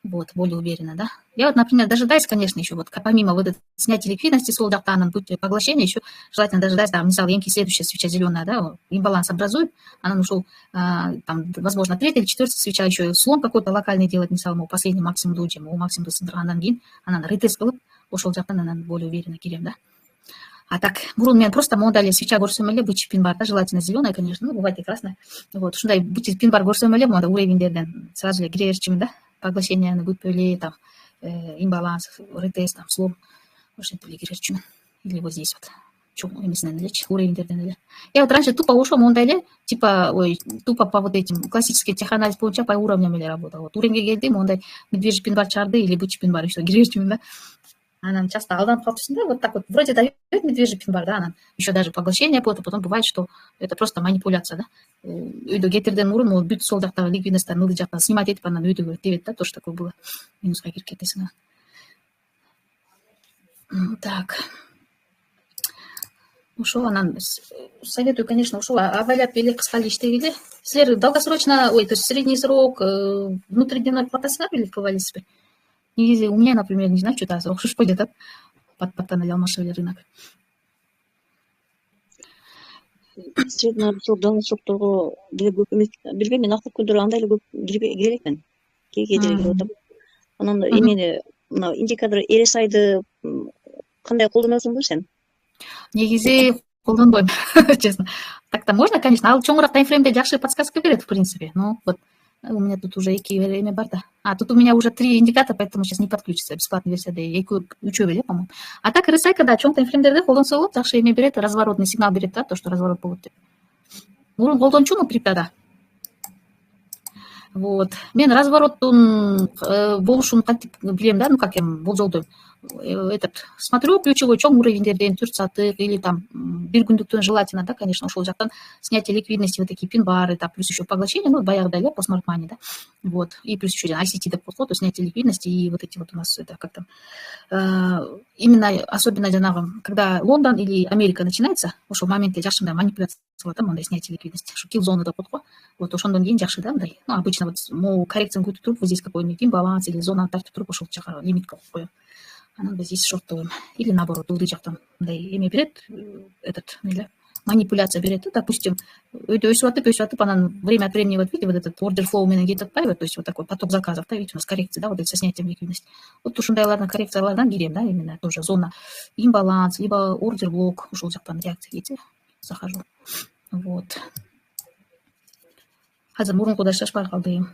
[SPEAKER 1] Вот, более уверенно, да. Я вот, например, дожидаюсь, конечно, еще вот помимо вот этого снятия ликвидности сол жактан поглощения, еще желательно дожидаться, да, мисалы, емки следующая свеча зеленая, да, имбаланс образует, она ушел, там, возможно, 3-я или 4-я свеча, еще слом какой-то локальный делать, мисалы, мы последний максимум дойдем, у максимум сындыргандан кийин, она ретест кылып, ошол жактан анан более уверенно кирем, да. А так, мурун мен просто моундай эле свеча көрсөм эле, бычий пин бар, да, желательно зеленая, конечно, ну, бывает и красная. Вот, ушундай бычий пин бар көрсөм эле, монда уровеньдерден сразу эле кире берчүмүн, да. Поглощение күтпөй эле, там, имбаланс, ретест, там, слом, ошентип эле кире берчүмүн. Или вот здесь вот, чоң эмесинен элечи, уровеньдерден эле. Я вот раньше тупо ушел мондай эле, типа, ой, тупо по вот этим классическим теханализ боюнча по уровням эле работал. Вот уровеньге келдим, мондай медвежий пин бар чыгарды или бычий пин бар, еще кире берчүмүн, да. Анан часто алданып калыптырсың да, вот так вот, вроде дает медвежий пин бар, да, анан еще даже поглощение болот, а потом бывает, что это просто манипуляция, да. Үйдө кетирден мурун могу бүт сол жактагы ликвидностьтан ылдый жактан снимать этип анан үйдөгө тебет да, тоже такое было. Минуска кирип кетесиң. Так. Ушул анан советую, конечно, ушул абайлап эле кыскалуу иштегиле. Силер долгосрочно, ой, то есть средний срок, внутридневной платасыңар белек кылбайсызбы? Негизи у меня, например, не знаю, что-то азыр окшошпой жатат. Паттан эле алмашып эле рынок.
[SPEAKER 2] Средний срок, долгий срокторго деле көп эмес. Билбейм, мен акыркы күндөрү андай эле көп кире элекмин. Кээде кирип атам. Анан эмени, мына индикатор RSI'ды кандай колдоносуңбу сен?
[SPEAKER 1] Негизи колдонбойм, честно. Так-то можно, конечно, ал чоңураак таймфреймде жакшы подсказка берет, в принципе. Ну, вот у меня тут уже эки эме бар да. А тут у меня уже 3 индикатора, поэтому сейчас не подключится. Бесплатная версияда үчөө беле, по-моему. А так RSI, да, чоң таймфреймдерде колдонсо болот, жакшы эме берет, разворотный сигнал берет, да, то, что разворот болот деп. Мурун колдончумун криптода. Вот. Мен развороттун болушун кантип билем да, ну как эми болжолдойм. этот смотрю, ключевой чоң уровеньдерден 4 сатык или там бир күндүктөн желательно, да, конечно, ошол жактан снятие ликвидности, вот такие пин-бары, да, плюс еще поглощение, ну, баягыдай эле постмарт мани, да, вот, и плюс еще ICT деп коет, то есть снятие ликвидности и вот эти вот у нас, это как там, именно особенно жанагы, когда Лондон или Америка начинается, ошол моментте жакшы мындай манипуляция кылат да, мындай снятие ликвидности, ошо килл зона деп коет го, вот ошондон кийин жакшы да, мындай, ну, обычно вот могу коррекцияны күтүп туруп, вот здесь какой-нибудь имбаланс или зонаны тартып туруп ошол жака лимит кылып коем, анан да здесь шорттойм, или наоборот ылдый жактан мындай эме берет, этот эле манипуляция берет, допустим, өсүп атып, анан время от времени вот видите, вот этот ордер флоу менен кетип атпайбы, то есть вот такой поток заказов, да, видите, у нас коррекция, да, вот эти со снятием ликвидности. Вот ушундайлардын коррекциялардан кирем, да, именно тоже зона имбаланс, либо ордер блок, ушул жактан реакция кетсе захожу. Вот. Азыр мурункудай шашпай калдым.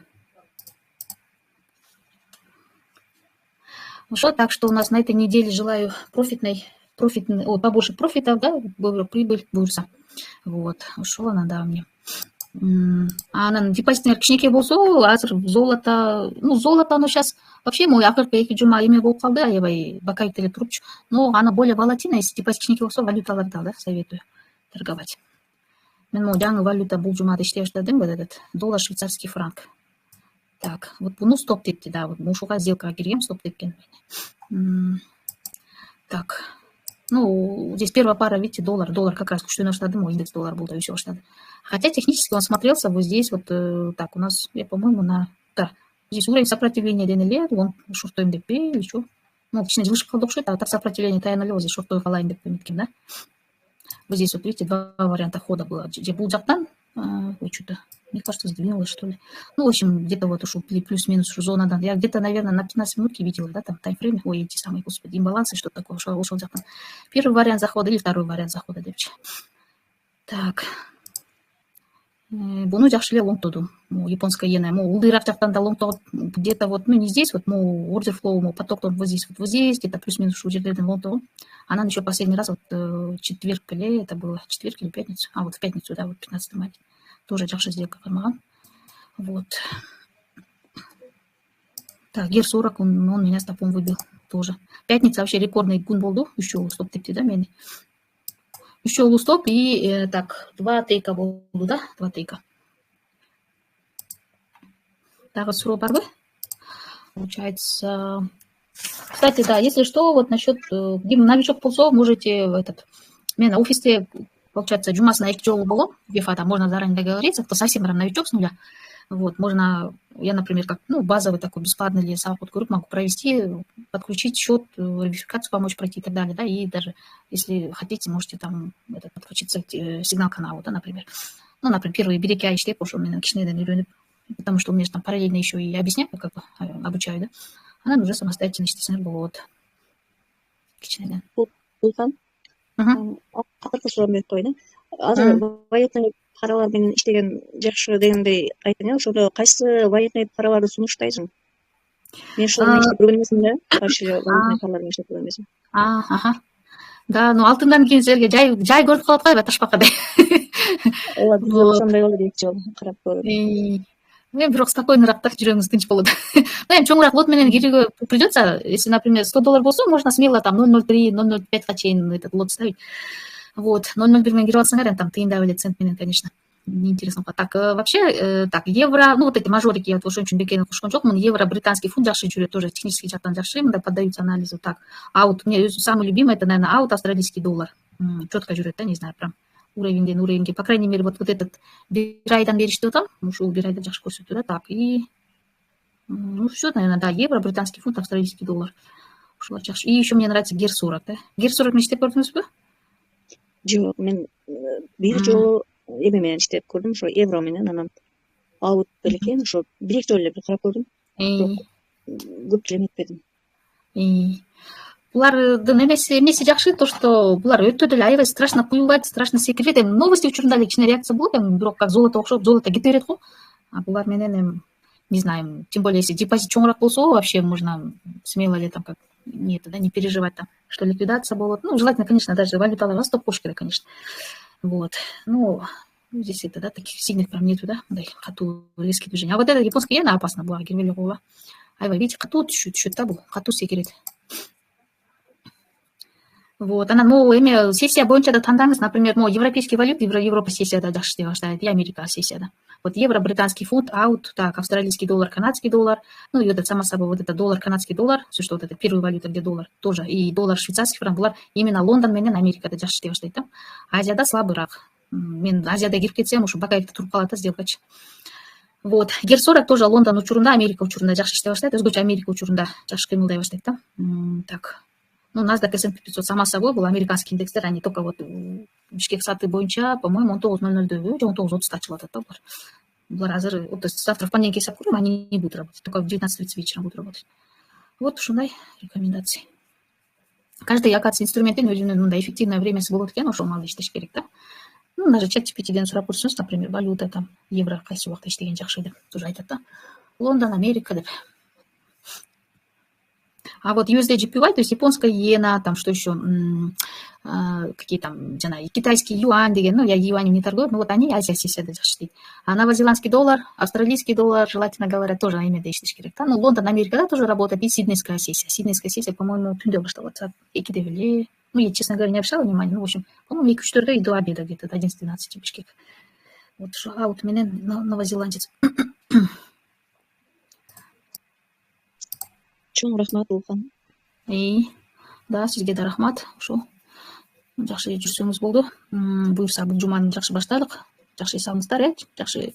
[SPEAKER 1] Ошо, так что у нас на этой неделе желаю побольше профитов, да, прибыль буйрса. Вот, ошол анан мне. Анан депозиттер кичинекей болсо, азыр золото, ну, золото, оно сейчас вообще мой акыркы 2 жума эме болуп калды, аябай бакайып эле турупчу. Но оно более волатильно, если депозит кичинекей болсо, валюталарда, да, советую торговать. Мен могу жаңы валюта бул жумада иштей баштадым, вот этот доллар, швейцарский франк. Так, вот буну стоп депти, да, вот ушуга сделкага киргем, стоп депкен. Так, ну, здесь первая пара, видите, доллар как раз күчтөнө баштады, индекс доллар был, да, өсө баштады. Хотя технически он смотрелся вот здесь вот, так, у нас, я, по-моему, да, здесь уровень сопротивления денеле, он шорттойм деп или что? Ну, кичине жылышып калды окшойт, а так сопротивление таяна эле, вот здесь шорттой калайын деп эметкем, да. Вот здесь вот, видите, 2 варианта хода было. Бул жактан, ой, что-то, мне кажется, сдвинулось, что ли. Ну, в общем, где-то вот ушел плюс-минус зонадан. Я где-то, наверное, на 15 минутки видела, да, там таймфрейме, ой, эти самые, господи, имбалансы, что-то такое, ушел жактан. Первый вариант захода или второй вариант захода депчи. Так. Буну жакшы эле лонгтодум. Японская иена, ылдыйраак жактан да лонгтогуп, где-то вот, ну, не здесь, вот, ордер флоу, потоктон вот здесь, где-то плюс-минус ушул жерлерден лонгтогуп. Анан еще последний раз, вот, четверг или это было, четверг или пятницу, вот в пятницу, да, вот 15 мая, тоже жакшы сделка кармаган. Вот. Так, Гер 40, он меня стопом выбил тоже. Пятница вообще рекордный күн болду, еще стоп депти, да, мени. Еще стоп и так, 2 тейка болду, да, 2 тейка. Так, суроо барбы? Получается... Кстати, да, если что, вот насчет новичок болсо, можете мен офисте, получается, жумасына 2 жолу болом, там можно заранее договориться, кто совсем прям новичок с нуля. Вот, можно, я, например, как, ну, базовый такой бесплатный или сабход групп могу провести, подключить счет, верификацию помочь пройти и так далее, да, и даже, если хотите, можете там подключиться к сигнал-каналу, да, например. Ну, например, первые береги иштеп, ошол менен кичинеден үйрөнүп, потому что у меня там параллельно еще и объясняю, как бы обучаю, да. Анан уже самостоятельно иштесеңер болот. Кичинеден.
[SPEAKER 2] Улхан. Акыркы суроом берип коеюн. Азыр валютный паралар менен иштеген жакшы дегендей айттың, ошондо кайсы валютный параларды сунуштайсың? Мен ошол менен иштеп көргөн эмесмин да, каршы валютный паралар менен иштеп көргөн эмесмин.
[SPEAKER 1] Да, ну алтындан кийин силерге жай көрүнүп калат го, аябай ташбакадай.
[SPEAKER 2] Ооба, бизде ошондой болду эки жолу карап көрдүм.
[SPEAKER 1] Бирок спокойныраак так жүрөгүңүз тынч болот. Ну, эми чоңураак лот менен кирүүгө придется. Если, например, $100 болсо, можно смело там 0.03, 0.05 чейин этот лот ставить. Вот, 0.01 менен кирип алсаңар, там тыйындап эле цент менен, конечно. Неинтересно. Так, вообще, так, евро, ну, вот эти мажорики, я вот ошон үчүн бекени кушкан жокмун. Евро, британский фунт жакшы жүрөт, тоже технический жактан жакшы, мында поддаются анализу. Так, аут, мне самый любимый, это, наверное, аут, австралийский доллар. Четко жүрөт, да, не знаю, прям. Уровеньге, по крайней мере, вот этот бир айдан бери иштеп атам, ушул бир айда жакшы көрсөтүп, да, так, и, ну, все, наверное, да, евро, британский фунт, австралийский доллар. Ушулар жакшы. И еще мне нравится Гер 40, да. Гер 40 менен иштеп көрдүңүзбү?
[SPEAKER 2] Жок, мен бир жолу эме менен иштеп көрдүм, ошо евро менен, анан аут экен, ошо 1-2 жолу эле карап көрдүм. Көп деле эметпедим.
[SPEAKER 1] Булардын эмеси жакшы, то, что булар өтө деле аябай страшно куюлайт, страшно секирет. Эми новости учурунда эле кичине реакция болот, эми бирок как золото окшоп, золото кете берет го. А булар менен эми, не знаю, тем более, если депозит чоңураак болсо, вообще можно смело эле там как не переживать там, что ликвидация болот. Ну, желательно, конечно, даже валюталарга стоп коюш керек, конечно. Вот. Ну, здесь это, да, таких сильных прям нету, да, катуу резкие движения. А вот это японская иена опасно была, кирбеле кооба. Аябай, видите, катуу түшөт да, бул катуу секирет. Вот, анан могу эме сессия боюнча да тандаңыз, например, могу европейский валют, Европа сессияда жакшы иштей баштайт, и Америка сессияда. Вот евро, британский фунт, аут, так, австралийский доллар, канадский доллар, ну, и вот это, само собой, вот это доллар, канадский доллар, все, что вот это первая валюта, где доллар, тоже, и доллар, швейцарский франк, булар именно Лондон менен Америкада жакшы иштей баштайт да. Азияда слабыраак. Мен Азияда кирип кетсем, ушу Бакаевде туруп калат да сделкачы. Вот, Герсорак тоже Лондон учурунда, Америка учурунда жакшы иштей баштайт, өзгөчө Америка учурунда жакшы кыймылдай баштайт да. Так. Ну, NASDAQ, S&P 500, само собой, был американский индекстер, они только вот Бишкек саты боюнча, по-моему, 19.00 же 19.30 ачылып атат да булар. Булар азыр, вот завтра в понедельник эсеп көрөм, они не будут работать, только в 19:30 вечера будут работать. Вот ушундай рекомендации. Каждый, оказывается, инструменттин өзүнүн мындай эффективное времясы болот экен, ошол маалда иштеш керек да. Ну, даже ChatGPT'ден сурап көрсөңүз, например, валюта там, евро кайсы убакта иштеген жакшы деп тоже айтат да. Лондон, Америка деп. А вот USD-JPY, то есть японская иена, там что еще, какие там, не знаю, китайский юань деген, ну, я юанем не торгую, но вот они Азия сессияда жакшы иштейт. А новозеландский доллар, австралийский доллар, желательно говоря, тоже эмеде иштеш керек да. Ну, Лондон, Америкада тоже работает, и Сиднейская сессия. Сиднейская сессия, по-моему, түндө башталат, саат 2-де беле. Ну, я, честно говоря, не обращала внимания, ну, в общем, по-моему, 2-3 и до обеда где-то, до 11-12 Бишкек. Вот, а вот менен новозеландец.
[SPEAKER 2] Чоң рахмат Улхан.
[SPEAKER 1] Да, сизге да рахмат. Ошо жакшы жүрсөңүз болду. Буюрса бул жуманы жакшы баштадык. Жакшы эс алыңыздар, жакшы